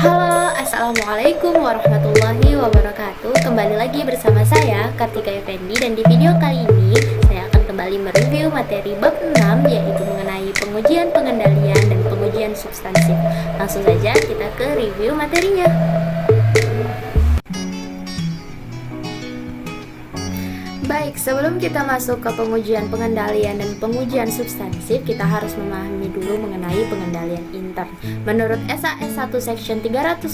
Halo, Assalamualaikum warahmatullahi wabarakatuh. Kembali lagi bersama saya, Kartika Effendi. Dan di video kali ini, saya akan kembali mereview materi bab 6, yaitu mengenai pengujian pengendalian dan pengujian substansif. Langsung saja kita ke review materinya. Baik, sebelum kita masuk ke pengujian pengendalian dan pengujian substansif, kita harus memahami dulu mengenai pengendalian intern. Menurut SAS 1 Section 320,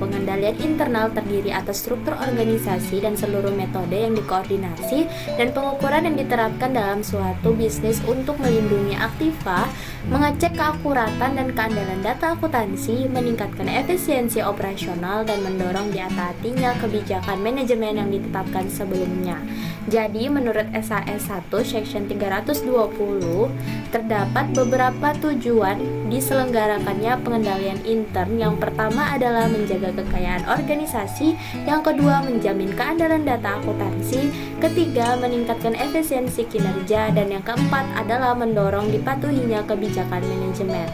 pengendalian internal terdiri atas struktur organisasi dan seluruh metode yang dikoordinasi dan pengukuran yang diterapkan dalam suatu bisnis untuk melindungi aktiva, mengecek keakuratan dan keandalan data akuntansi, meningkatkan efisiensi operasional, dan mendorong diataatinya kebijakan manajemen yang ditetapkan sebelumnya. Jadi, menurut SAS 1 Section 320, terdapat beberapa tujuan diselenggarakannya pengendalian intern. Yang pertama adalah menjaga kekayaan organisasi, yang kedua menjamin keandalan data akuntansi, ketiga meningkatkan efisiensi kinerja, dan yang keempat adalah mendorong dipatuhinya kebijakan manajemen.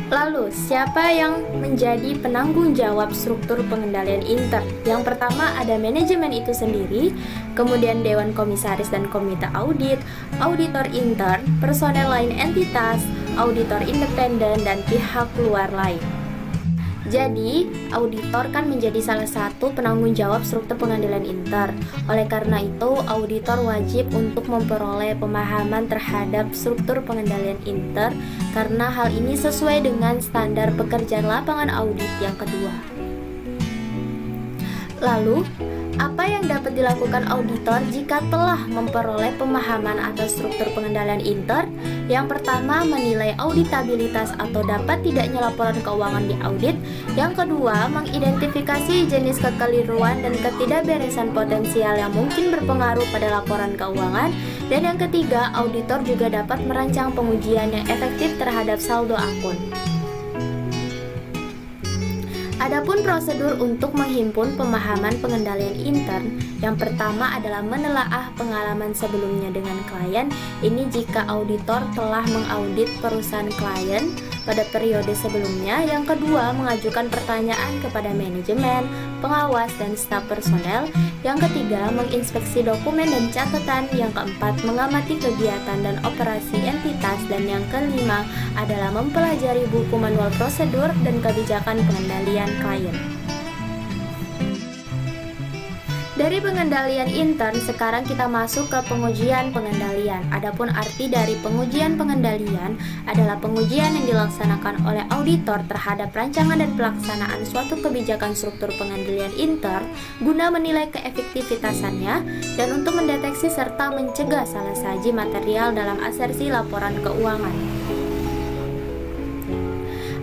Lalu, siapa yang menjadi penanggung jawab struktur pengendalian intern? Yang pertama ada manajemen itu sendiri, kemudian Dewan Komisaris dan Komite Audit, auditor intern, personel lain entitas, auditor independen, dan pihak luar lain. Jadi, auditor kan menjadi salah satu penanggung jawab struktur pengendalian intern. Oleh karena itu, auditor wajib untuk memperoleh pemahaman terhadap struktur pengendalian intern karena hal ini sesuai dengan standar pekerjaan lapangan audit yang kedua. Lalu, apa yang dapat dilakukan auditor jika telah memperoleh pemahaman atas struktur pengendalian intern? Yang pertama, menilai auditabilitas atau dapat tidaknya laporan keuangan di audit. Yang kedua, mengidentifikasi jenis kekeliruan dan ketidakberesan potensial yang mungkin berpengaruh pada laporan keuangan. Dan yang ketiga, auditor juga dapat merancang pengujian yang efektif terhadap saldo akun. Adapun prosedur untuk menghimpun pemahaman pengendalian intern, yang pertama adalah menelaah pengalaman sebelumnya dengan klien. Ini jika auditor telah mengaudit perusahaan klien pada periode sebelumnya. Yang kedua, mengajukan pertanyaan kepada manajemen, pengawas, dan staf personel. Yang ketiga, menginspeksi dokumen dan catatan. Yang keempat, mengamati kegiatan dan operasi entitas. Dan yang kelima adalah mempelajari buku manual prosedur dan kebijakan pengendalian klien. Dari pengendalian intern, sekarang kita masuk ke pengujian pengendalian. Adapun arti dari pengujian pengendalian adalah pengujian yang dilaksanakan oleh auditor terhadap rancangan dan pelaksanaan suatu kebijakan struktur pengendalian intern guna menilai keefektivitasannya dan untuk mendeteksi serta mencegah salah saji material dalam asersi laporan keuangan.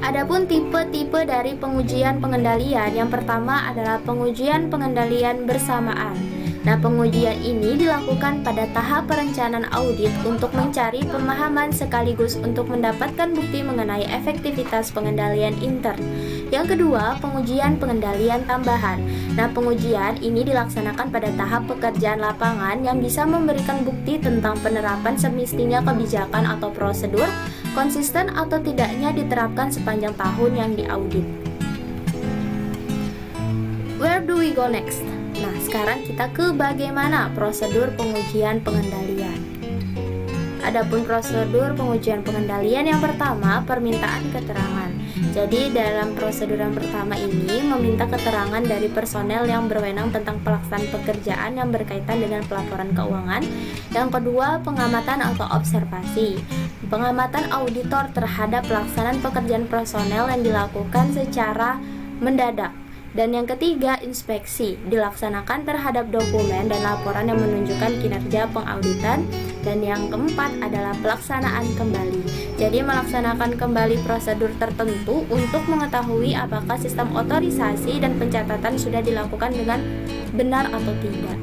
Adapun tipe-tipe dari pengujian pengendalian, yang pertama adalah pengujian pengendalian bersamaan. Nah, pengujian ini dilakukan pada tahap perencanaan audit untuk mencari pemahaman sekaligus untuk mendapatkan bukti mengenai efektivitas pengendalian intern. Yang kedua, pengujian pengendalian tambahan. Nah, pengujian ini dilaksanakan pada tahap pekerjaan lapangan yang bisa memberikan bukti tentang penerapan semestinya kebijakan atau prosedur konsisten atau tidaknya diterapkan sepanjang tahun yang diaudit. Where do we go next? Nah, sekarang kita ke bagaimana prosedur pengujian pengendalian. Adapun prosedur pengujian pengendalian, yang pertama, permintaan keterangan. Jadi dalam prosedur yang pertama ini meminta keterangan dari personel yang berwenang tentang pelaksanaan pekerjaan yang berkaitan dengan pelaporan keuangan. Yang kedua, pengamatan atau observasi. Pengamatan auditor terhadap pelaksanaan pekerjaan personel yang dilakukan secara mendadak. Dan yang ketiga, inspeksi dilaksanakan terhadap dokumen dan laporan yang menunjukkan kinerja pengauditan. Dan yang keempat adalah pelaksanaan kembali. Jadi melaksanakan kembali prosedur tertentu untuk mengetahui apakah sistem otorisasi dan pencatatan sudah dilakukan dengan benar atau tidak.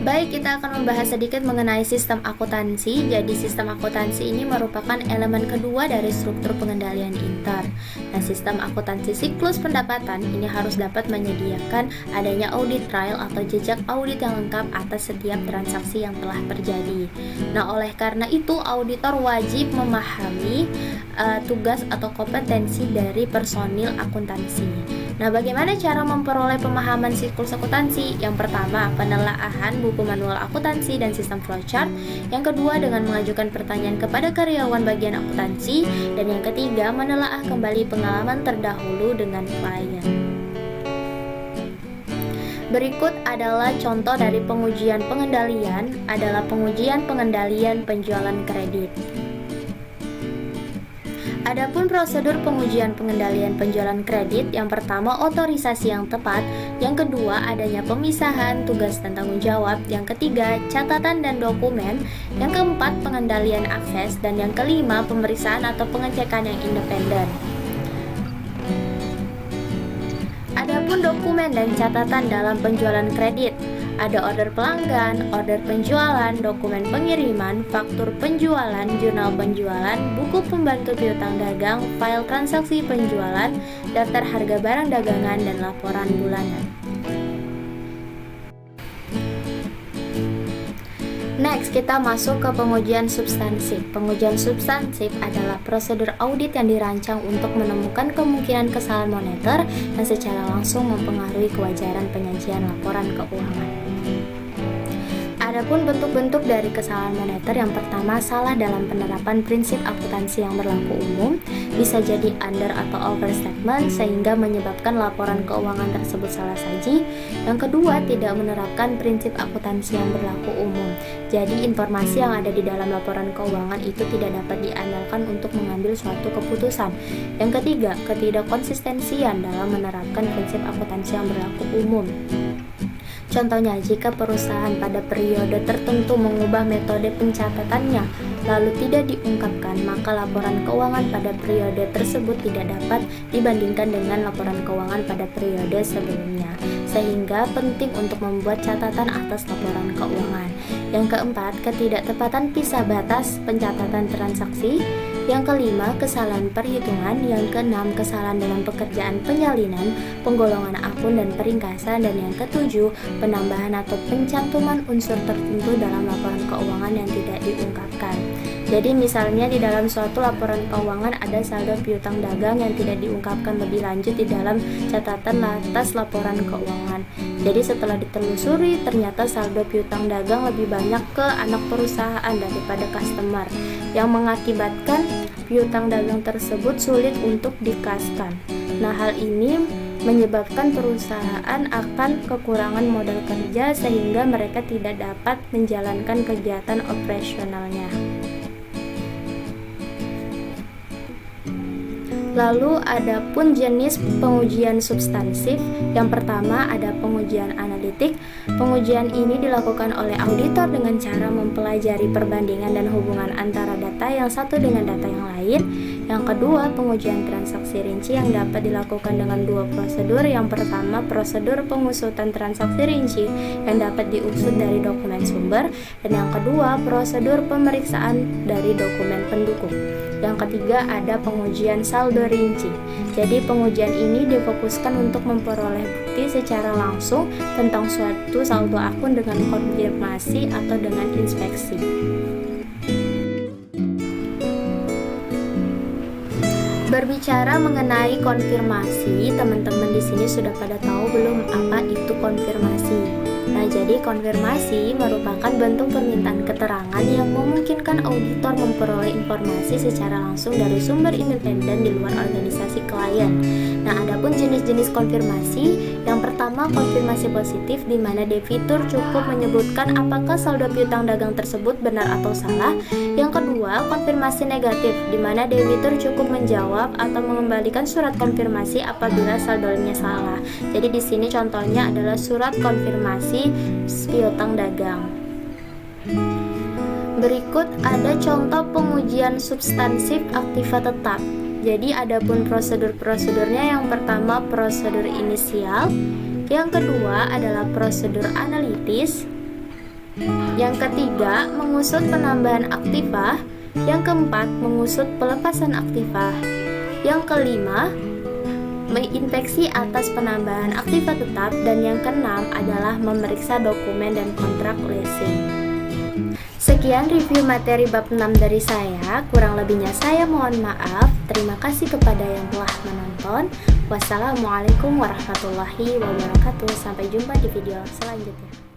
Baik, kita akan membahas sedikit mengenai sistem akuntansi. Jadi sistem akuntansi ini merupakan elemen kedua dari struktur pengendalian intern. Nah, sistem akuntansi siklus pendapatan ini harus dapat menyediakan adanya audit trail atau jejak audit yang lengkap atas setiap transaksi yang telah terjadi. Nah, oleh karena itu auditor wajib memahami tugas atau kompetensi dari personil akuntansi. Nah, bagaimana cara memperoleh pemahaman siklus akuntansi? Yang pertama, penelaahan buku manual akuntansi dan sistem flowchart. Yang kedua, dengan mengajukan pertanyaan kepada karyawan bagian akuntansi. Dan yang ketiga, menelaah kembali pengalaman terdahulu dengan klien. Berikut adalah contoh dari pengujian pengendalian, adalah pengujian pengendalian penjualan kredit. Adapun prosedur pengujian pengendalian penjualan kredit, yang pertama otorisasi yang tepat, yang kedua adanya pemisahan tugas dan tanggung jawab, yang ketiga catatan dan dokumen, yang keempat pengendalian akses, dan yang kelima pemeriksaan atau pengecekan yang independen. Adapun dokumen dan catatan dalam penjualan kredit, ada order pelanggan, order penjualan, dokumen pengiriman, faktur penjualan, jurnal penjualan, buku pembantu piutang dagang, file transaksi penjualan, daftar harga barang dagangan, dan laporan bulanan. Next, kita masuk ke pengujian substansif. Pengujian substansif adalah prosedur audit yang dirancang untuk menemukan kemungkinan kesalahan moneter yang secara langsung mempengaruhi kewajaran penyajian laporan keuangan. Adapun bentuk-bentuk dari kesalahan moneter, yang pertama salah dalam penerapan prinsip akuntansi yang berlaku umum, bisa jadi under atau overstatement sehingga menyebabkan laporan keuangan tersebut salah saji. Yang kedua, tidak menerapkan prinsip akuntansi yang berlaku umum. Jadi informasi yang ada di dalam laporan keuangan itu tidak dapat diandalkan untuk mengambil suatu keputusan. Yang ketiga, ketidakkonsistensian dalam menerapkan prinsip akuntansi yang berlaku umum. Contohnya, jika perusahaan pada periode tertentu mengubah metode pencatatannya lalu tidak diungkapkan, maka laporan keuangan pada periode tersebut tidak dapat dibandingkan dengan laporan keuangan pada periode sebelumnya, sehingga penting untuk membuat catatan atas laporan keuangan. Yang keempat, ketidaktepatan pisah batas pencatatan transaksi. Yang kelima, kesalahan perhitungan. Yang keenam, kesalahan dalam pekerjaan penyalinan, penggolongan akun dan peringkasan. Dan yang ketujuh, penambahan atau pencantuman unsur tertentu dalam laporan keuangan yang tidak diungkapkan. Jadi misalnya di dalam suatu laporan keuangan ada saldo piutang dagang yang tidak diungkapkan lebih lanjut di dalam catatan atas laporan keuangan. Jadi setelah ditelusuri ternyata saldo piutang dagang lebih banyak ke anak perusahaan daripada customer, yang mengakibatkan piutang dagang tersebut sulit untuk dikaskan. Nah, hal ini menyebabkan perusahaan akan kekurangan modal kerja sehingga mereka tidak dapat menjalankan kegiatan operasionalnya. Lalu adapun jenis pengujian substansif, yang pertama ada pengujian analitik. Pengujian ini dilakukan oleh auditor dengan cara mempelajari perbandingan dan hubungan antara data yang satu dengan data yang lain. Yang kedua, pengujian transaksi rinci yang dapat dilakukan dengan dua prosedur. Yang pertama, prosedur pengusutan transaksi rinci yang dapat diusut dari dokumen sumber, dan yang kedua, prosedur pemeriksaan dari dokumen pendukung. Yang ketiga, ada pengujian saldo rinci. Jadi pengujian ini difokuskan untuk memperoleh bukti secara langsung tentang suatu saldo akun dengan konfirmasi atau dengan inspeksi. Berbicara mengenai konfirmasi, teman-teman di sini sudah pada tahu belum apa itu konfirmasi? Nah, jadi konfirmasi merupakan bentuk permintaan keterangan yang memungkinkan auditor memperoleh informasi secara langsung dari sumber independen di luar organisasi klien. Nah, adapun jenis-jenis konfirmasi, yang pertama konfirmasi positif, di mana debitur cukup menyebutkan apakah saldo piutang dagang tersebut benar atau salah. Yang kedua, konfirmasi negatif, di mana debitur cukup menjawab atau mengembalikan surat konfirmasi apabila saldonya salah. Jadi di sini contohnya adalah surat konfirmasi piutang dagang. Berikut ada contoh pengujian substansif aktiva tetap. Jadi adapun prosedur-prosedurnya, yang pertama prosedur inisial, yang kedua adalah prosedur analitis, Yang ketiga, mengusut penambahan aktifah. Yang keempat, mengusut pelepasan aktifah. Yang kelima, menginspeksi atas penambahan aktifah tetap. Dan yang keenam adalah memeriksa dokumen dan kontrak leasing. Sekian review materi bab 6 dari saya. Kurang lebihnya saya mohon maaf. Terima kasih kepada yang telah menonton. Wassalamualaikum warahmatullahi wabarakatuh. Sampai jumpa di video selanjutnya.